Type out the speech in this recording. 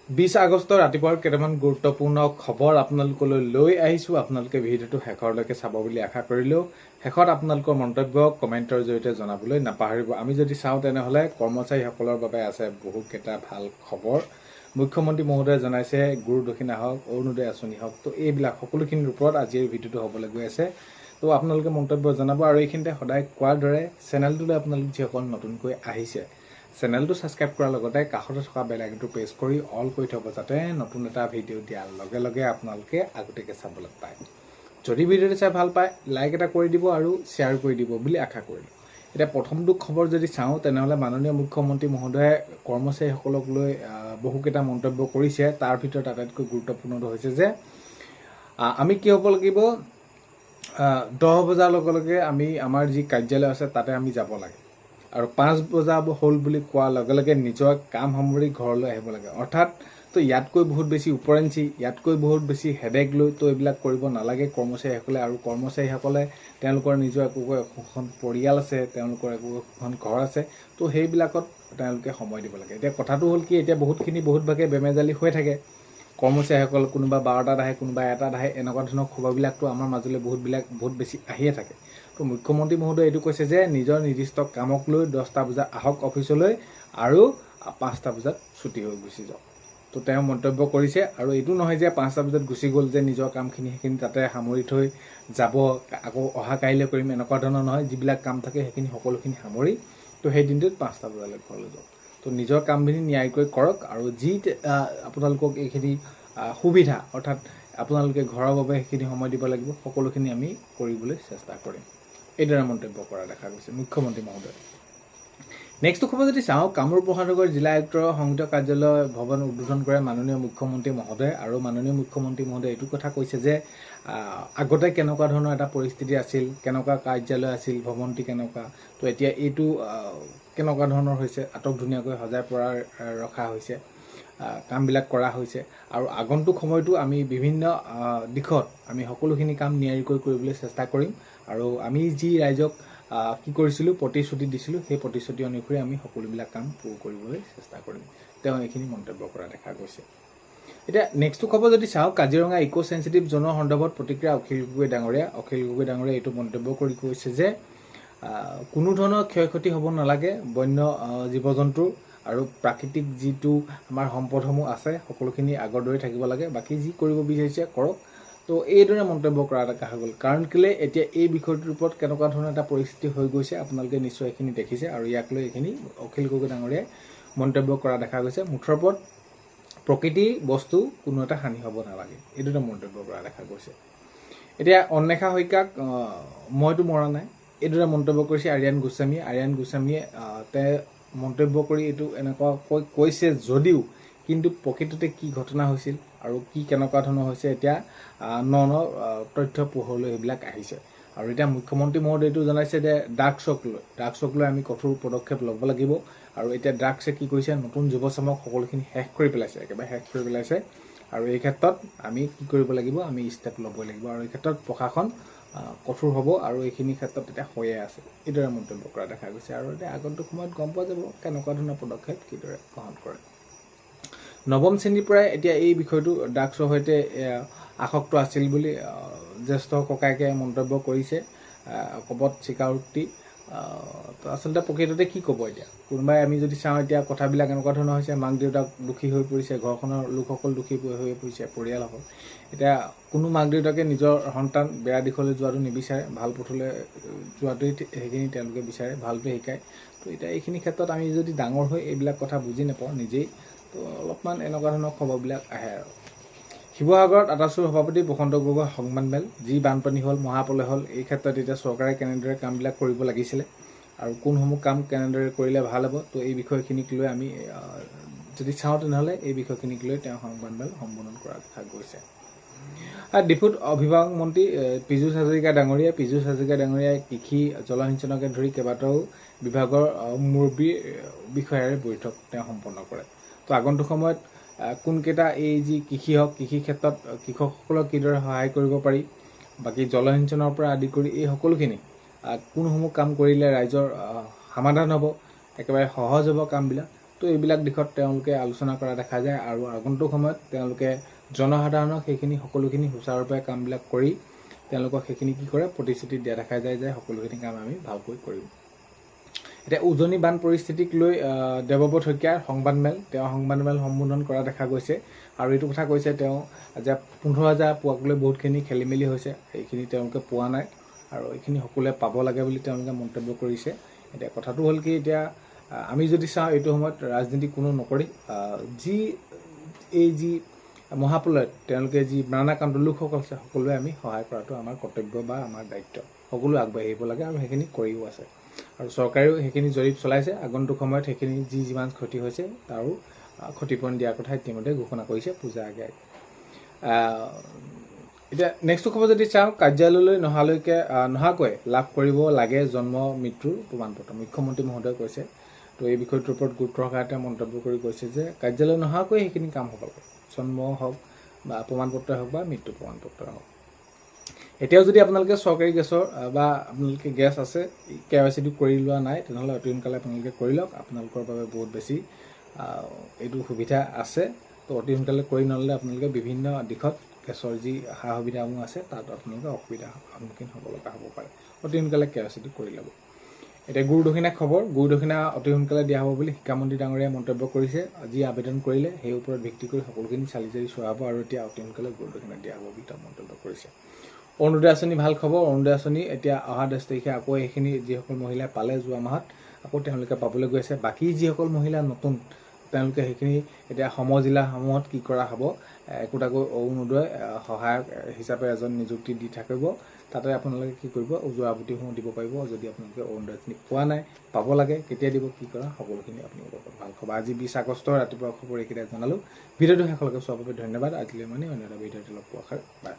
20 আগষ্টৰ ৰাতিপুৱাৰ কেইটামান গুৰুত্বপূৰ্ণ খবৰ আপোনালোকলৈ লৈ আহিছোঁ। আপোনালোকে ভিডিঅ'টো শেষৰলৈকে চাব বুলি আশা কৰিলেও শেষত আপোনালোকৰ মন্তব্য কমেণ্টৰ জৰিয়তে জনাবলৈ নাপাহৰিব। আমি যদি চাওঁ তেনেহ'লে কৰ্মচাৰীসকলৰ বাবে আছে বহুকেইটা ভাল খবৰ। মুখ্যমন্ত্ৰী মহোদয়ে জনাইছে গুৰু দক্ষিণা হওক, অৰুণোদয় আঁচনি হওক, তো এইবিলাক সকলোখিনিৰ ওপৰত আজিৰ ভিডিঅ'টো হ'বলৈ গৈ আছে। তো আপোনালোকে মন্তব্য জনাব আৰু এইখিনিতে সদায় কোৱাৰ দৰে চেনেলটোলৈ আপোনালোক যিসকল নতুনকৈ আহিছে চেনেলটো ছাবস্ক্ৰাইব কৰাৰ লগতে কাষতে থকা বেল আইকনটো প্ৰেছ কৰি অল কৰি থ'ব, যাতে নতুন এটা ভিডিঅ' দিয়াৰ লগে লগে আপোনালোকে আগতীয়াকৈ চাবলৈ পায়। যদি ভিডিঅ'টো চাই ভাল পায় লাইক এটা কৰি দিব আৰু শ্বেয়াৰ কৰি দিব বুলি আশা কৰিলোঁ। এতিয়া প্ৰথমটো খবৰ যদি চাওঁ তেনেহ'লে মাননীয় মুখ্যমন্ত্ৰী মহোদয়ে কৰ্মচাৰীসকলক লৈ বহুকেইটা মন্তব্য কৰিছে। তাৰ ভিতৰত আটাইতকৈ গুৰুত্বপূৰ্ণটো হৈছে যে আমি কি হ'ব লাগিব, 10 বজাৰ লগে লগে আমি আমাৰ যি কাৰ্যালয় আছে তাতে আমি যাব লাগে আৰু 5 বজা হ'ল বুলি কোৱাৰ লগে লগে নিজৰ কাম সামৰি ঘৰলৈ আহিব লাগে। অৰ্থাৎ তো ইয়াতকৈ বহুত বেছি উপৰেঞ্চি, ইয়াতকৈ বহুত বেছি হেডেক লৈ তো এইবিলাক কৰিব নালাগে কৰ্মচাৰীসকলে। আৰু কৰ্মচাৰীসকলে তেওঁলোকৰ নিজৰ একোখন পৰিয়াল আছে, তেওঁলোকৰ একোখন ঘৰ আছে, তো সেইবিলাকত তেওঁলোকে সময় দিব লাগে। এতিয়া কথাটো হ'ল কি, এতিয়া বহুত ভাগে বেমেজালি হৈ থাকে। কৰ্মচাৰীসকল কোনোবা 12টাত আহে, কোনোবা 1টাত আহে, এনেকুৱা ধৰণৰ খবৰবিলাকতো আমাৰ মাজলৈ বহুত বেছি আহিয়ে থাকে। তো মুখ্যমন্ত্ৰী মহোদয়ে এইটো কৈছে যে নিজৰ নিৰ্দিষ্ট কামক লৈ 10টা বজাত আহক অফিচলৈ আৰু 5টা বজাত ছুটি হৈ গুচি যাওক। তো তেওঁ মন্তব্য কৰিছে। আৰু এইটো নহয় যে 5টা বজাত গুচি গ'ল যে নিজৰ কামখিনি সেইখিনি তাতে সামৰি থৈ যাব, আকৌ অহা কাইলৈ কৰিম, এনেকুৱা ধৰণৰ নহয়। যিবিলাক কাম থাকে সেইখিনি সকলোখিনি সামৰি তো সেই দিনটোত 5টা বজালৈ ঘৰলৈ যাওক। তো নিজৰ কামখিনি নিয়াৰিকৈ কৰক আৰু যি আপোনালোকক এইখিনি সুবিধা, অৰ্থাৎ আপোনালোকে ঘৰৰ বাবে সেইখিনি সময় দিব লাগিব, সকলোখিনি আমি কৰিবলৈ চেষ্টা কৰিম, এইদৰে মন্তব্য কৰা দেখা গৈছে মুখ্যমন্ত্ৰী মহোদয়। নেক্সট খবৰ যদি চাওঁ, কামৰূপ মহানগৰ জিলা আয়ুক্তৰ সংযুক্ত কাৰ্যালয় ভৱন উদ্বোধন কৰে মাননীয় মুখ্যমন্ত্ৰী মহোদয়। আৰু মাননীয় মুখ্যমন্ত্ৰী মহোদয়ে এইটো কথা কৈছে যে আগতে কেনেকুৱা ধৰণৰ এটা পৰিস্থিতি আছিল, কেনেকুৱা কাৰ্যালয় আছিল, ভৱনটি কেনেকুৱা, তো এতিয়া এইটো কেনেকুৱা ধৰণৰ হৈছে, আটক ধুনীয়াকৈ সজাই পৰাই ৰখা হৈছে, কামবিলাক কৰা হৈছে। আৰু আগন্তুক সময়তো আমি বিভিন্ন দিশত আমি সকলোখিনি কাম নিয়াৰিকৈ কৰিবলৈ চেষ্টা কৰিম। আৰু আমি যি ৰাইজক কি কৰিছিলোঁ, প্ৰতিশ্ৰুতি দিছিলোঁ, সেই প্ৰতিশ্ৰুতি অনুসৰি আমি সকলোবিলাক কাম পূৰ কৰিবলৈ চেষ্টা কৰিম, তেওঁ এইখিনি মন্তব্য কৰা দেখা গৈছে। এতিয়া নেক্সটটো খবৰ যদি চাওঁ, কাজিৰঙা ইক' চেঞ্চিটিভ জ'নৰ সন্দৰ্ভত প্ৰতিক্ৰিয়া অখিল গগৈ ডাঙৰীয়া। অখিল গগৈ ডাঙৰীয়াই এইটো মন্তব্য কৰি কৈছে যে কোনো ধৰণৰ ক্ষয় ক্ষতি হ'ব নালাগে বন্য জীৱ জন্তুৰ, আৰু প্ৰাকৃতিক যিটো আমাৰ সম্পদসমূহ আছে সকলোখিনি আগৰ দৰে থাকিব লাগে, বাকী যি কৰিব বিচাৰিছে কৰক। তো এইদৰে মন্তব্য কৰা দেখা হৈ গ'ল। কাৰণ কেলৈ এতিয়া এই বিষয়টোৰ ওপৰত কেনেকুৱা ধৰণৰ এটা পৰিস্থিতি হৈ গৈছে আপোনালোকে নিশ্চয় এইখিনি দেখিছে, আৰু ইয়াক লৈ এইখিনি অখিল গগৈ ডাঙৰীয়াই মন্তব্য কৰা দেখা গৈছে। মুঠৰ ওপৰত প্ৰকৃতিৰ বস্তু কোনো এটা হানি হ'ব নালাগে, এইদৰে মন্তব্য কৰা দেখা গৈছে। এতিয়া অন্বেষা শইকীয়াক মইতো মৰা নাই, এইদৰে মন্তব্য কৰিছে আৰিয়ান গোস্বামীয়ে। আৰিয়ান গোস্বামীয়ে মন্তব্য কৰি এইটো এনেকুৱাকৈ কৈছে যদিও কিন্তু প্ৰকৃততে কি ঘটনা হৈছিল আৰু কি কেনেকুৱা ধৰণৰ হৈছে, এতিয়া ন তথ্য পোহৰলৈ এইবিলাক আহিছে। আৰু এতিয়া মুখ্যমন্ত্ৰী মহোদয়ে এইটো জনাইছে যে ড্ৰাগছক লৈ আমি কঠোৰ পদক্ষেপ ল'ব লাগিব। আৰু এতিয়া ড্ৰাগছে কি কৰিছে, নতুন যুৱচামক সকলোখিনি শেষ কৰি পেলাইছে, একেবাৰে শেষ কৰি পেলাইছে। আৰু এই ক্ষেত্ৰত আমি কি কৰিব লাগিব, আমি ষ্টেপ ল'বই লাগিব, আৰু এই ক্ষেত্ৰত প্ৰশাসন কঠোৰ হ'ব, আৰু এইখিনি ক্ষেত্ৰত এতিয়া হৈয়ে আছে, এইদৰে মন্তব্য কৰা দেখা গৈছে। আৰু এতিয়া আগন্তুক সময়ত গম পোৱা যাব কেনেকুৱা ধৰণৰ পদক্ষেপ কিদৰে গ্ৰহণ কৰে। নৱম শ্ৰেণীৰ পৰাই এতিয়া এই বিষয়টো ড্ৰাগছৰ সৈতে আসক্ত আছিল বুলি জ্যেষ্ঠ ককায়েকে মন্তব্য কৰিছে, কপত স্বীকাৰোক্তি। তো আচলতে প্ৰকৃততে কি ক'ব এতিয়া, কোনোবাই আমি যদি চাওঁ এতিয়া কথাবিলাক এনেকুৱা ধৰণৰ হৈছে, মাক দেউতাক দোষী হৈ পৰিছে, ঘৰখনৰ লোকসকল দোষী হৈ পৰিছে, পৰিয়ালসকল। এতিয়া কোনো মাক দেউতাকে নিজৰ সন্তান বেয়া দিশলৈ যোৱাটো নিবিচাৰে, ভাল পথলৈ যোৱাটোৱেই সেইখিনি তেওঁলোকে বিচাৰে, ভালটোৱে শিকায়। তো এতিয়া এইখিনি ক্ষেত্ৰত আমি যদি ডাঙৰ হৈ এইবিলাক কথা বুজি নাপাওঁ নিজেই, তো অলপমান এনেকুৱা ধৰণৰ খবৰবিলাক আহে। আৰু শিৱসাগৰত আটাচুৰ সভাপতি বসন্ত গগৈ সংবাদমেল, যি বানপানী হ'ল, মহাপ্ৰলয় হ'ল, এই ক্ষেত্ৰত এতিয়া চৰকাৰে কেনেদৰে কামবিলাক কৰিব লাগিছিলে আৰু কোনসমূহ কাম কেনেদৰে কৰিলে ভাল হ'ব, তো এই বিষয়খিনিক লৈ আমি যদি চাওঁ তেনেহ'লে এই বিষয়খিনিক লৈ তেওঁ সংবাদমেল সম্বোধন কৰা দেখা গৈছে। ডিফুত অভিভাৱক মন্ত্ৰী পীযুষ হাজৰিকা ডাঙৰীয়াই কৃষি জলসিঞ্চনকে ধৰি কেইবাটাও বিভাগৰ মুৰব্বীৰ বিষয়াৰে বৈঠক তেওঁ সম্পন্ন কৰে। তো আগন্তুক সময়ত কোনকেইটা এই যি কৃষি হওক, কৃষি ক্ষেত্ৰত কৃষকসকলক কিদৰে সহায় কৰিব পাৰি, বাকী জলসিঞ্চনৰ পৰা আদি কৰি এই সকলোখিনি কোনসমূহ কাম কৰিলে ৰাইজৰ সমাধান হ'ব, একেবাৰে সহজ হ'ব কামবিলাক, তো এইবিলাক দিশত তেওঁলোকে আলোচনা কৰা দেখা যায় আৰু আগন্তুক সময়ত তেওঁলোকে জনসাধাৰণক সেইখিনি সকলোখিনি সুচাৰুৰূপে কামবিলাক কৰি তেওঁলোকক সেইখিনি কি কৰে প্ৰতিশ্ৰুতি দিয়া দেখা যায় যে সকলোখিনি কাম আমি ভালকৈ কৰিম। এতিয়া উজনি বান পৰিস্থিতিক লৈ দেৱব্ৰত শইকীয়াৰ সংবাদমেল সম্বোধন কৰা দেখা গৈছে আৰু এইটো কথা কৈছে তেওঁ যে 15,000 পোৱাকলৈ বহুতখিনি খেলি মেলি হৈছে, সেইখিনি তেওঁলোকে পোৱা নাই আৰু এইখিনি সকলোৱে পাব লাগে বুলি তেওঁলোকে মন্তব্য কৰিছে। এতিয়া কথাটো হ'ল কি, এতিয়া আমি যদি চাওঁ এইটো সময়ত ৰাজনীতি কোনো নকৰি যি মহাপ্ৰলয়ত তেওঁলোকে যি প্ৰাণাক্ৰান্ত লোকসকল আছে সকলোৱে আমি সহায় কৰাটো আমাৰ কৰ্তব্য বা আমাৰ দায়িত্ব, সকলো আগবাঢ়ি আহিব লাগে আৰু সেইখিনি কৰিও আছে আৰু চৰকাৰেও সেইখিনি জৰীপ চলাইছে। আগন্তুক সময়ত সেইখিনি যিমান ক্ষতি হৈছে তাৰো ক্ষতিপূৰণ দিয়াৰ কথা ইতিমধ্যে ঘোষণা কৰিছে পূজা আগে। এতিয়া নেক্সট খবৰ যদি চাওঁ, কাৰ্যালয়লৈ নহাকৈ লাভ কৰিব লাগে জন্ম মৃত্যুৰ প্ৰমাণপত্ৰ, মুখ্যমন্ত্ৰী মহোদয়ে কৈছে। তো এই বিষয়টোৰ ওপৰত গুৰুত্ব সহকাৰে মন্তব্য কৰি কৈছে যে কাৰ্যালয় নহাকৈ সেইখিনি কাম হ'ব লাগে, জন্ম হওক বা প্ৰমাণপত্ৰই হওক বা মৃত্যু প্ৰমাণপত্ৰই হওক। এতিয়াও যদি আপোনালোকে চৰকাৰী গেছৰ বা আপোনালোকে গেছ আছে KYC কৰি লোৱা নাই তেনেহ'লে অতি সোনকালে আপোনালোকে কৰি লওক, আপোনালোকৰ বাবে বহুত বেছি এইটো সুবিধা আছে। তো অতি সোনকালে কৰি নল'লে আপোনালোকে বিভিন্ন দিশত গেছৰ যি সা সুবিধাসমূহ আছে তাত আপোনালোকে অসুবিধাৰ সন্মুখীন হ'ব লগা হ'ব পাৰে। অতি সোনকালে KYC কৰি ল'ব। এতিয়া গুৰু দক্ষিণা খবৰ, গুৰু দক্ষিণা অতি সোনকালে দিয়া হ'ব বুলি শিক্ষামন্ত্ৰী ডাঙৰীয়াই মন্তব্য কৰিছে। যি আবেদন কৰিলে সেই ওপৰত ভিত্তি কৰি সকলোখিনি চালি জাৰি চোৱা হ'ব আৰু এতিয়া অতি সোনকালে গুৰু দক্ষিণা দিয়া হ'ব বুলি তেওঁ মন্তব্য কৰিছে। অৰুণোদয় আঁচনি ভাল খবৰ, অৰুণোদয় আঁচনি এতিয়া অহা 10 তাৰিখে আকৌ এইখিনি যিসকল মহিলাই পালে যোৱা মাহত আকৌ তেওঁলোকে পাবলৈ গৈ আছে। বাকী যিসকল মহিলা নতুন তেওঁলোকে সেইখিনি এতিয়া সমজিলাসমূহত কি কৰা হ'ব, একোটাকৈ অৰুণোদয় সহায়ক হিচাপে এজন নিযুক্তি দি থাকিব, তাতে আপোনালোকে কি কৰিব উজোৱা আবুতিসমূহ দিব পাৰিব। যদি আপোনালোকে অৰুণোদয়খিনি পোৱা নাই, পাব লাগে, কেতিয়া দিব, কি কৰা, সকলোখিনি আপোনালোকৰ ভাল খবৰ। আজি 20 আগষ্ট ৰাতিপুৱা খবৰ এইকেইটা জনালোঁ। ভিডিঅ'টো শেষলৈকে চোৱাৰ বাবে ধন্যবাদ। আজিলৈ অন্য এটা ভিডিঅ'টো লগ পোৱাৰ আশাৰে বাই।